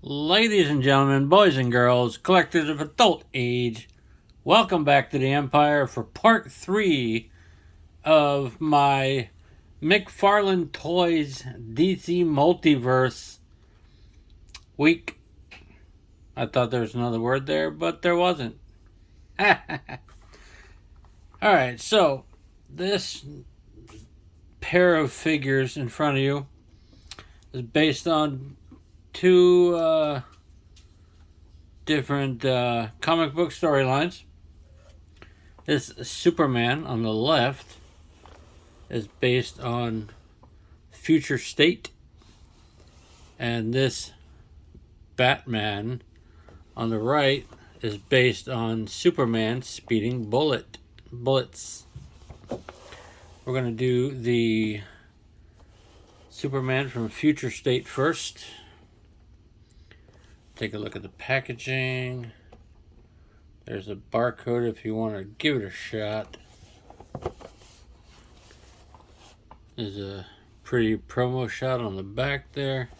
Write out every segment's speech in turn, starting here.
Ladies and gentlemen, boys and girls, collectors of adult age, welcome back to the Empire for part 3 of my McFarlane Toys DC Multiverse week. I thought there was another word there, but there wasn't. Alright, so this pair of figures in front of you is based on two different comic book storylines. This Superman on the left is based on Future State, and this Batman on the right is based on Superman speeding bullets. We're going to do the Superman from Future State first. Take a look at the packaging. There's a barcode if you want to give it a shot. There's a pretty promo shot on the back there.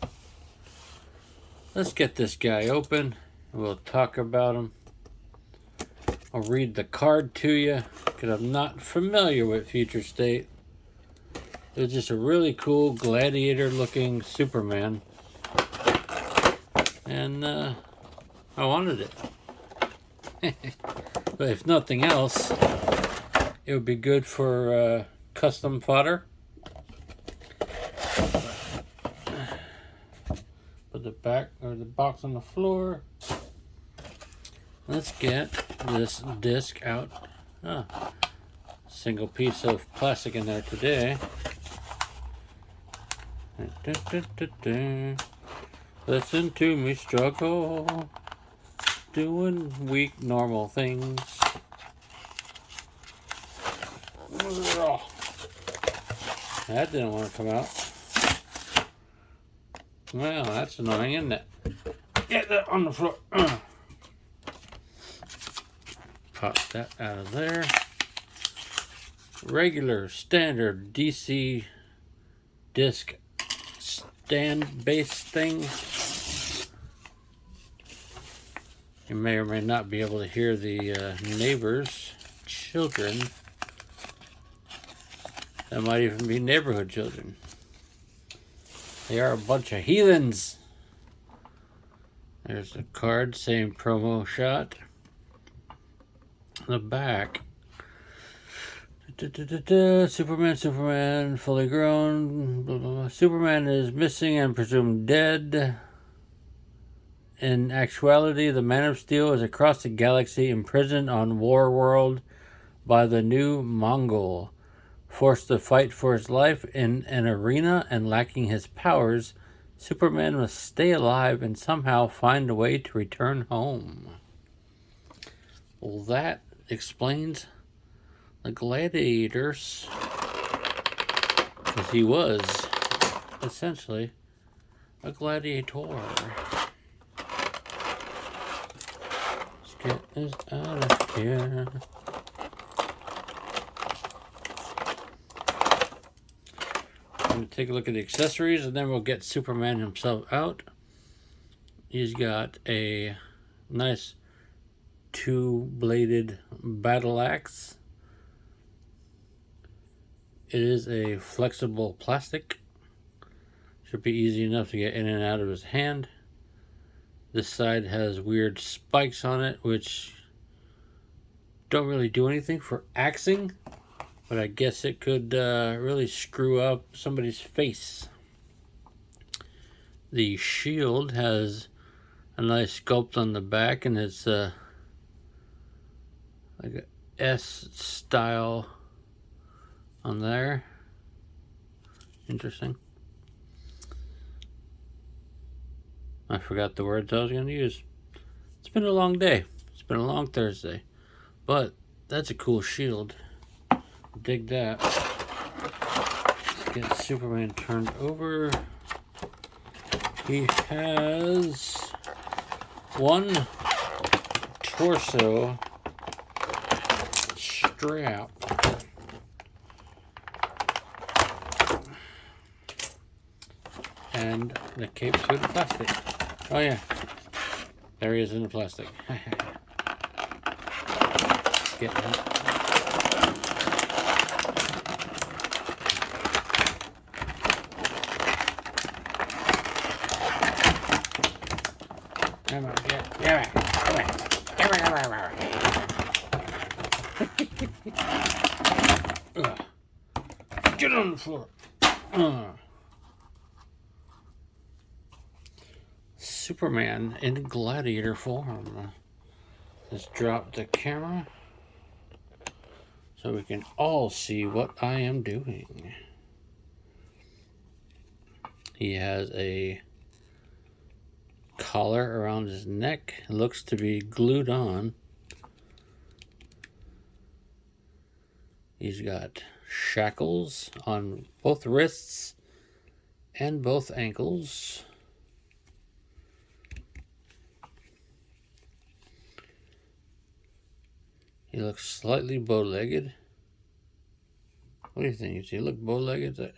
Let's get this guy open and we'll talk about him. I'll read the card to you because I'm not familiar with Future State. It was just a really cool gladiator looking Superman. And I wanted it. But if nothing else, it would be good for custom fodder. Put the box on the floor. Let's get this disc out. Single piece of plastic in there today. Listen to me struggle, doing weak normal things. That didn't want to come out. Well, that's annoying, isn't it? Get that on the floor. Pop that out of there. Regular, standard DC disc stand base thing. You may or may not be able to hear the neighbors' children. That might even be neighborhood children. They are a bunch of heathens. There's the card, same promo shot. The back. Superman, fully grown. Blah, blah, blah. Superman is missing and presumed dead. In actuality, the Man of Steel is across the galaxy, imprisoned on War World by the new Mongol. Forced to fight for his life in an arena and lacking his powers, Superman must stay alive and somehow find a way to return home. Well, that explains the gladiators, because he was essentially a gladiator. Let's get this out of here. I'm going to take a look at the accessories and then we'll get Superman himself out. He's got a nice two-bladed battle axe. It is a flexible plastic. Should be easy enough to get in and out of his hand. This side has weird spikes on it, which don't really do anything for axing, but I guess it could really screw up somebody's face. The shield has a nice sculpt on the back, and it's like a S style on there. Interesting. I forgot the words I was going to use. It's been a long day. It's been a long Thursday. But that's a cool shield. Dig that. Let's get Superman turned over. He has one torso strap. And the cape's good plastic. Oh yeah, there he is in the plastic. Get that. Come on, get on the floor. Superman in gladiator form. Let's drop the camera so we can all see what I am doing. He has a collar around his neck. It looks to be glued on. He's got shackles on both wrists and both ankles. He looks slightly bow-legged. What do you think? Does he look bow-legged? Like,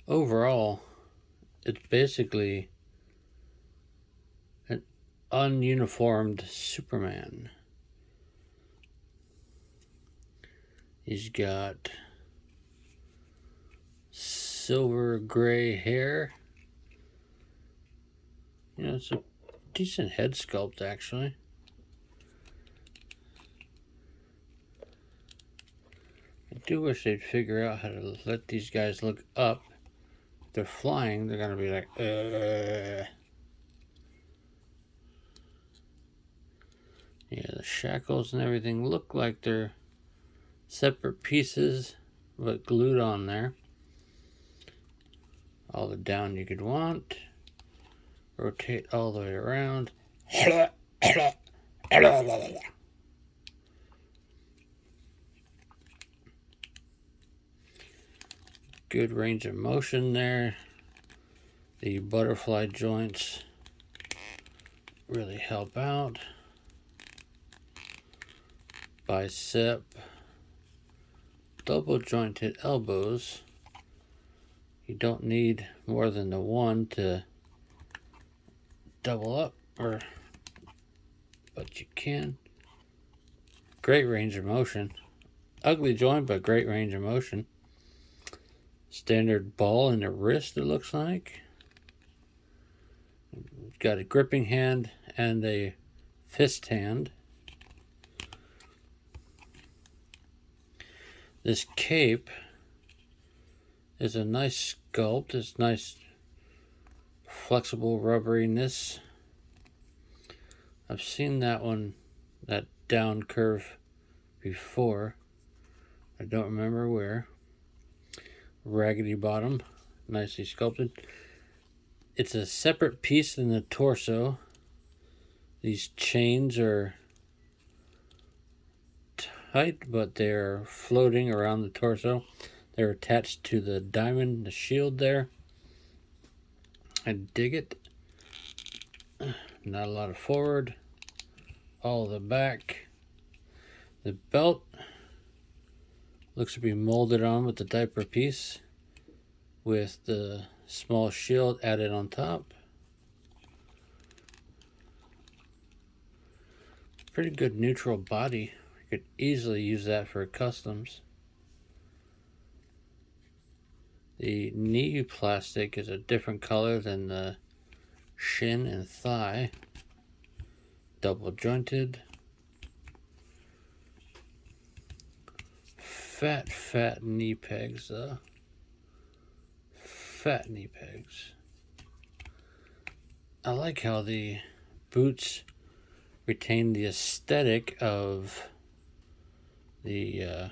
Overall, it's basically an ununiformed Superman. He's got silver gray hair. You know, it's a decent head sculpt, actually. I do wish they'd figure out how to let these guys look up. If they're flying, they're gonna be like, Yeah, the shackles and everything look like they're separate pieces, but glued on there. All the down you could want. Rotate all the way around. Good range of motion there. The butterfly joints really help out. Bicep. Double jointed elbows. You don't need more than the one to double up, but you can. Great range of motion. Ugly joint, but great range of motion. Standard ball in the wrist, it looks like. Got a gripping hand and a fist hand. This cape is a nice sculpt. It's nice flexible rubberiness. I've seen that one, that down curve before. I don't remember where. Raggedy bottom, nicely sculpted. It's a separate piece than the torso. These chains are tight, but they're floating around the torso. They're attached to the diamond, the shield there. I dig it. Not a lot of forward. All the back. The belt looks to be molded on with the diaper piece with the small shield added on top. Pretty good neutral body. You could easily use that for customs. The knee plastic is a different color than the shin and thigh. Double jointed. Fat knee pegs though. Fat knee pegs. I like how the boots retain the aesthetic of the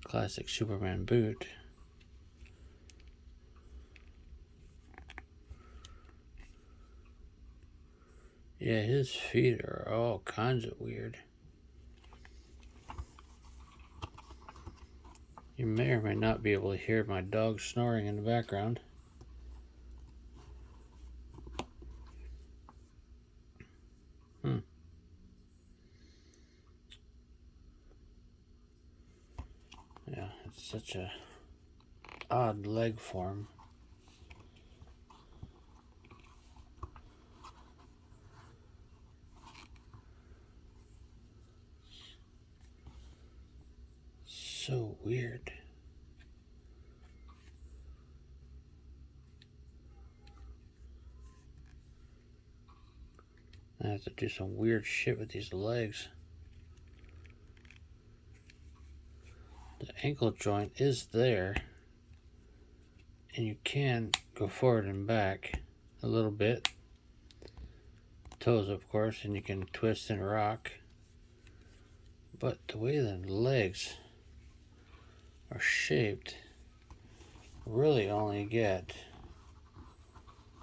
classic Superman boot. Yeah, his feet are all kinds of weird. You may or may not be able to hear my dog snoring in the background. Yeah, it's such a odd leg form. So weird. I have to do some weird shit with these legs. The ankle joint is there, and you can go forward and back a little bit. Toes, of course, and you can twist and rock. But the way the legs are shaped, really only get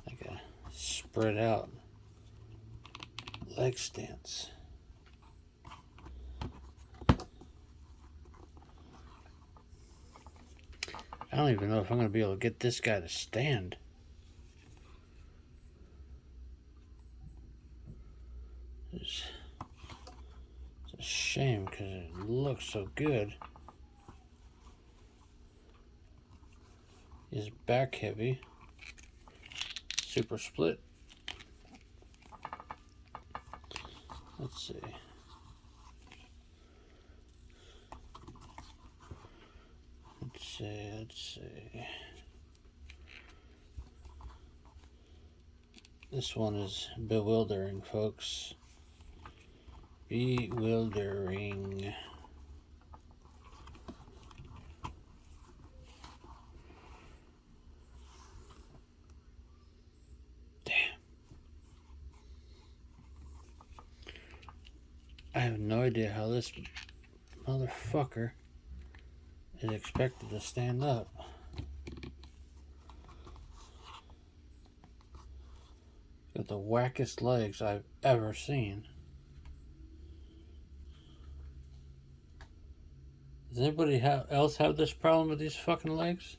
like a spread out leg stance. I don't even know if I'm going to be able to get this guy to stand. It's a shame because it looks so good. He's back heavy. Super split. Let's see. Let's see. This one is bewildering, folks. Bewildering. Damn. I have no idea how this motherfucker is expected to stand up. Got the wackest legs I've ever seen. Does anybody else have this problem with these fucking legs?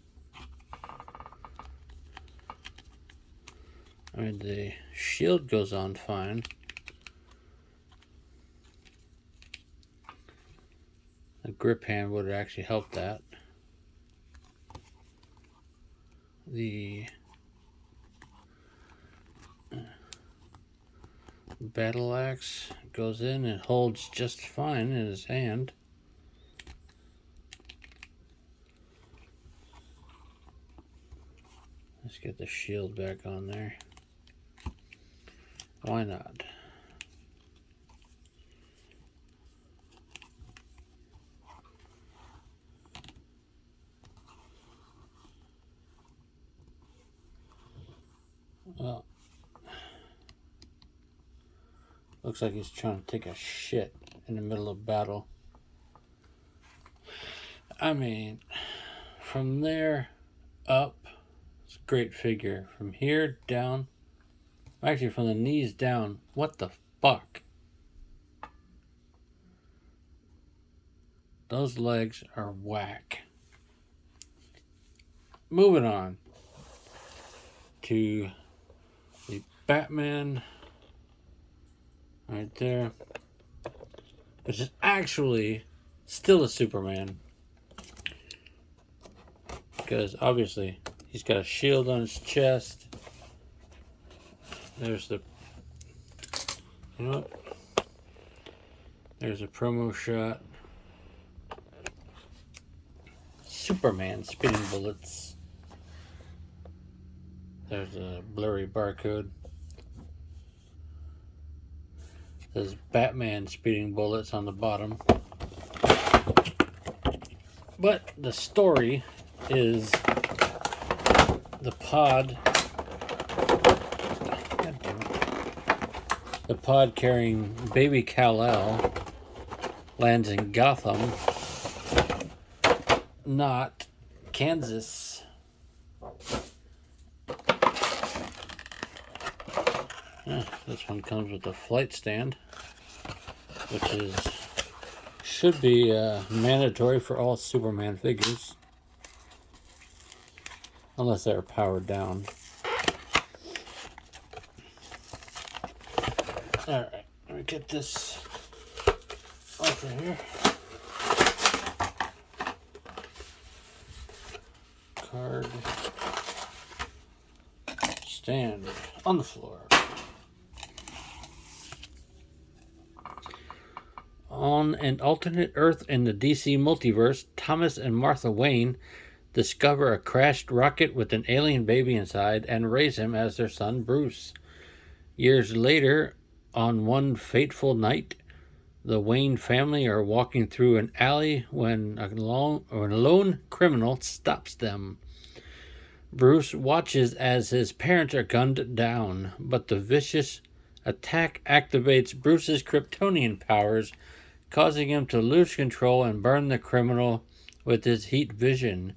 I mean, the shield goes on fine. A grip hand would actually help that. The battle axe goes in and holds just fine in his hand. Let's get the shield back on there. Why not? Well, looks like he's trying to take a shit in the middle of battle. I mean, from there up, it's a great figure. From here down, actually from the knees down, what the fuck? Those legs are whack. Moving on to the Batman right there, which is actually still a Superman, because obviously he's got a shield on his chest. There's the, you know what? There's a promo shot. Superman spitting bullets. There's a blurry barcode. There's Batman speeding bullets on the bottom. But the story is the pod. God damn it. The pod carrying baby Kal-El lands in Gotham, not Kansas. This one comes with a flight stand, which should be mandatory for all Superman figures, unless they're powered down. Alright, let me get this off of here. card. Stand on the floor. On an alternate Earth in the DC Multiverse, Thomas and Martha Wayne discover a crashed rocket with an alien baby inside and raise him as their son Bruce. Years later, on one fateful night, the Wayne family are walking through an alley when a lone criminal stops them. Bruce watches as his parents are gunned down, but the vicious attack activates Bruce's Kryptonian powers, causing him to lose control and burn the criminal with his heat vision.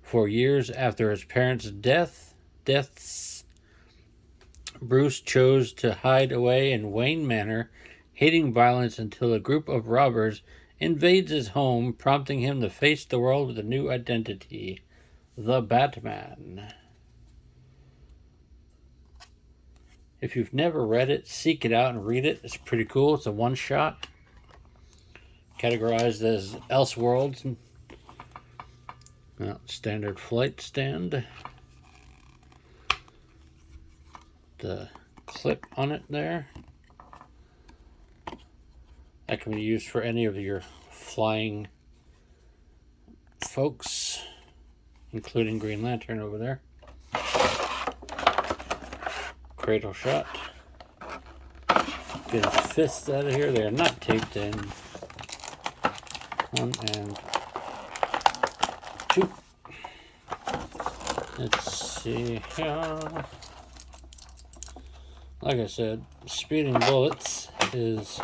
For years after his parents' deaths, Bruce chose to hide away in Wayne Manor, hating violence until a group of robbers invades his home, prompting him to face the world with a new identity, the Batman. If you've never read it, seek it out and read it. It's pretty cool. It's a one-shot, categorized as Elseworlds. Standard flight stand. The clip on it there. That can be used for any of your flying folks, including Green Lantern over there. Cradle shot. Get his fists out of here. They are not taped in. 1 and 2. Let's see here. Like I said, Speeding Bullets is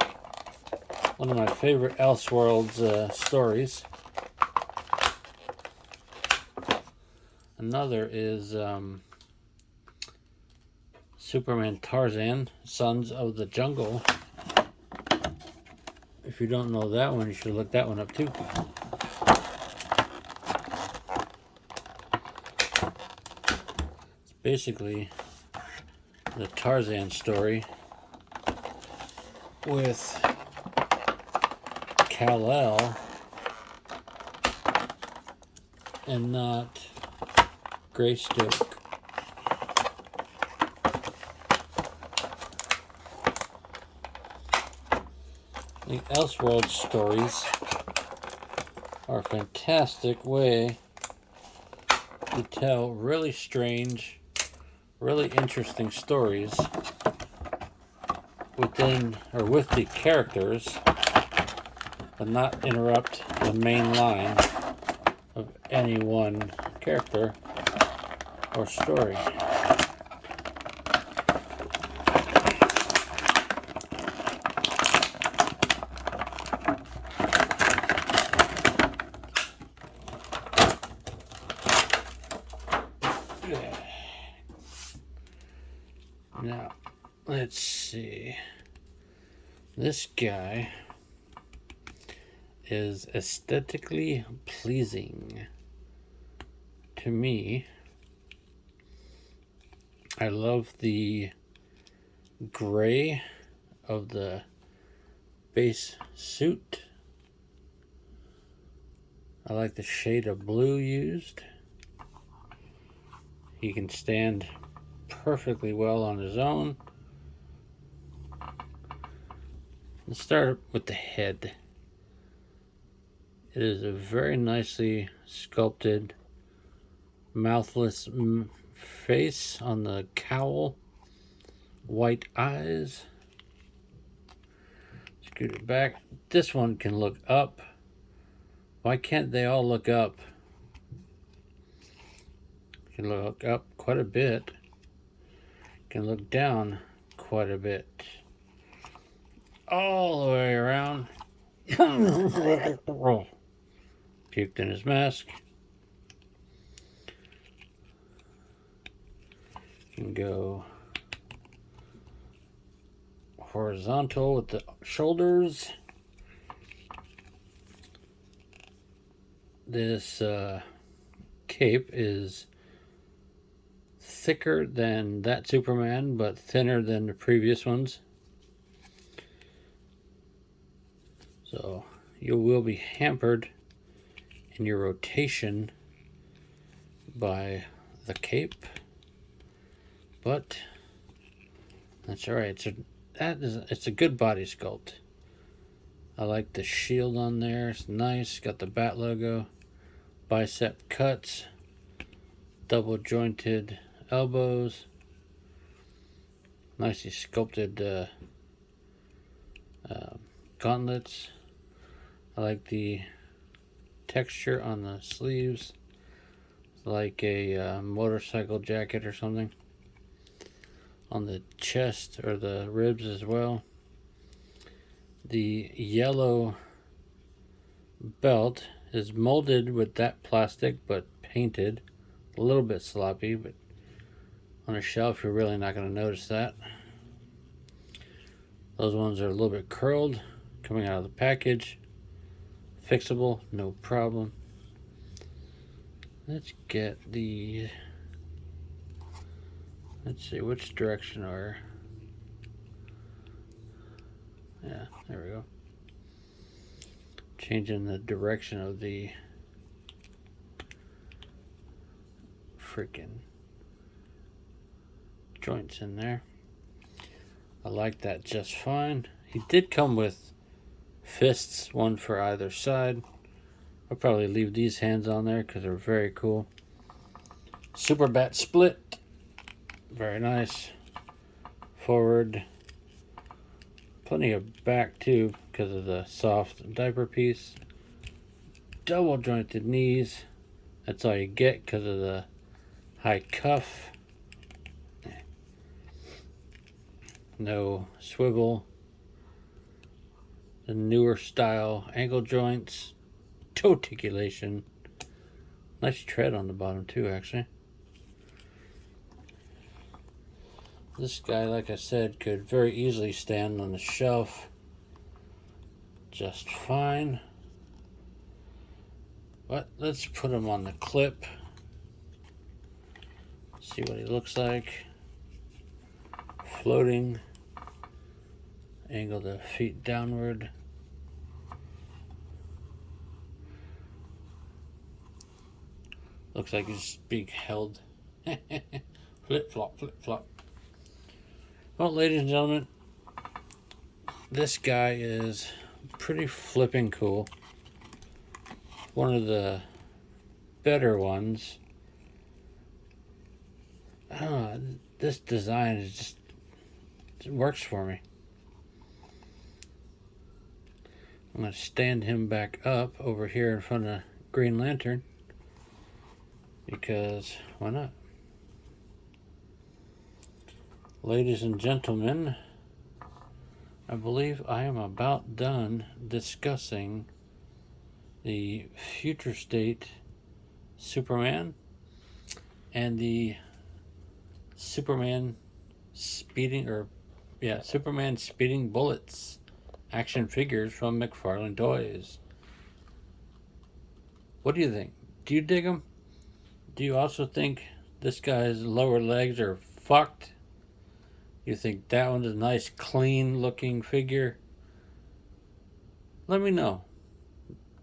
one of my favorite Elseworlds stories. Another is Superman Tarzan, Sons of the Jungle. If you don't know that one, you should look that one up too. It's basically the Tarzan story with Kal-El and not Greystoke. The Elseworld stories are a fantastic way to tell really strange, really interesting stories within or with the characters, but not interrupt the main line of any one character or story. Now, let's see. This guy is aesthetically pleasing to me. I love the gray of the base suit. I like the shade of blue used. He can stand perfectly well on his own. Let's start with the head. It is a very nicely sculpted, mouthless face on the cowl. White eyes. Scoot it back. This one can look up. Why can't they all look up? Can look up quite a bit. Can look down quite a bit. All the way around. Puked in his mask. Can go horizontal with the shoulders. This cape is thicker than that Superman, but thinner than the previous ones. So you will be hampered in your rotation by the cape, but that's all right. It's a good body sculpt. I like the shield on there. It's nice. Got the bat logo, bicep cuts, double jointed elbows, nicely sculpted gauntlets. I like the texture on the sleeves, like a motorcycle jacket or something. On the chest or the ribs as well. The yellow belt is molded with that plastic but painted. A little bit sloppy, but on a shelf you're really not going to notice that. Those ones are a little bit curled coming out of the package. Fixable, no problem. Let's get the... Let's see, which direction are... Yeah, there we go. Changing the direction of the freaking joints in there. I like that just fine. He did come with fists, one for either side. I'll probably leave these hands on there because they're very cool. Super bat split. Very nice. Forward. Plenty of back too because of the soft diaper piece. Double jointed knees. That's all you get because of the high cuff. No swivel. The newer style ankle joints. Toe articulation. Nice tread on the bottom too, actually. This guy, like I said, could very easily stand on the shelf just fine. But let's put him on the clip. See what he looks like. Floating. Angle the feet downward. Looks like he's being held. Flip flop, flip flop. Well, ladies and gentlemen, this guy is pretty flipping cool. One of the better ones. I don't know, this design is just, it works for me. I'm going to stand him back up over here in front of Green Lantern because why not? Ladies and gentlemen, I believe I am about done discussing the future state Superman and the Superman speeding bullets action figures from McFarlane Toys. What do you think? Do you dig them? Do you also think this guy's lower legs are fucked? You think that one's a nice, clean looking figure? Let me know.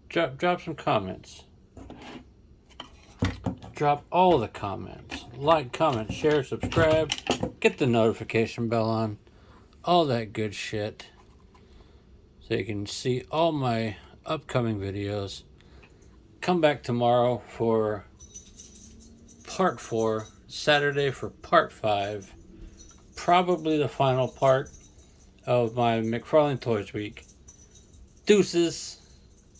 Drop some comments. Drop all the comments. Like, comment, share, subscribe. Get the notification bell on. All that good shit. So you can see all my upcoming videos. Come back tomorrow for part 4. Saturday for part 5. Probably the final part of my McFarlane Toys week. Deuces.